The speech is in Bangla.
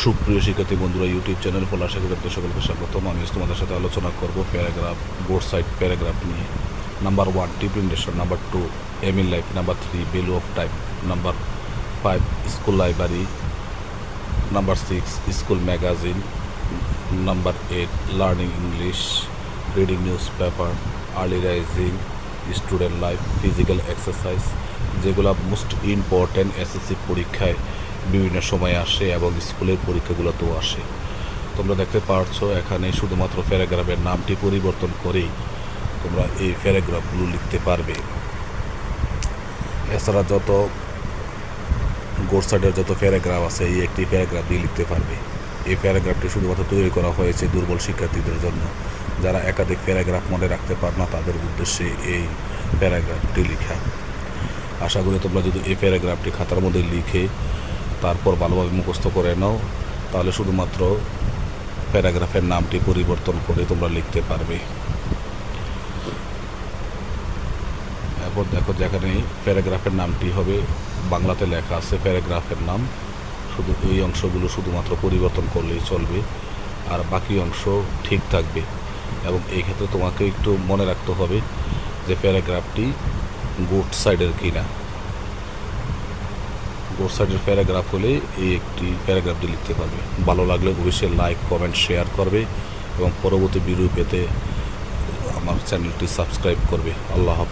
সুপ্রিয় শিক্ষার্থী বন্ধুরা, ইউটিউব চ্যানেল ফলো আশা করি সকলকে স্বাগতম। আমি তোমাদের সাথে আলোচনা করব প্যারাগ্রাফ, বোর্ড সাইড প্যারাগ্রাফ নিয়ে। Number 1 tree plantation, number 2 aim in life, number 3 value of time, number 5 school library, number 6 school magazine, number 8 learning English, reading newspaper, early rising, student life, physical exercise, যেগুলো মোস্ট ইম্পর্ট্যান্ট এসএসসি পরীক্ষায় বিভিন্ন সময় আসে এবং স্কুলের পরীক্ষাগুলোতেও আসে। তোমরা দেখতে পারছো এখানে শুধুমাত্র প্যারাগ্রাফের নামটি পরিবর্তন করেই তোমরা এই প্যারাগ্রাফগুলো লিখতে পারবে। এছাড়া যত গোরসাইডের যত প্যারাগ্রাফ আছে এই একটি প্যারাগ্রাফ দিয়ে লিখতে পারবে। এই প্যারাগ্রাফটি শুধুমাত্র তৈরি করা হয়েছে দুর্বল শিক্ষার্থীদের জন্য, যারা একাধিক প্যারাগ্রাফ মনে রাখতে পারে না তাদের উদ্দেশ্যে এই প্যারাগ্রাফটি লেখা। আশা করি তোমরা যদি এই প্যারাগ্রাফটি খাতার মধ্যে লিখে তারপর ভালোভাবে মুখস্থ করে নাও, তাহলে শুধুমাত্র প্যারাগ্রাফের নামটি পরিবর্তন করে তোমরা লিখতে পারবে। এরপর দেখো যেখানে প্যারাগ্রাফের নামটি হবে বাংলাতে লেখা আছে প্যারাগ্রাফের নাম, শুধু এই অংশগুলো শুধুমাত্র পরিবর্তন করলেই চলবে, আর বাকি অংশ ঠিক থাকবে। এবং এই ক্ষেত্রে তোমাকে একটু মনে রাখতে হবে যে প্যারাগ্রাফটি গুড সাইডের কিনা। গুড সাইডের প্যারাগ্রাফ হলে এই একটি প্যারাগ্রাফটি লিখতে পারবে। ভালো লাগলে অবশ্যই লাইক, কমেন্ট, শেয়ার করবে এবং পরবর্তী ভিডিও পেতে আমার চ্যানেলটি সাবস্ক্রাইব করবে। আল্লাহ হাফেজ।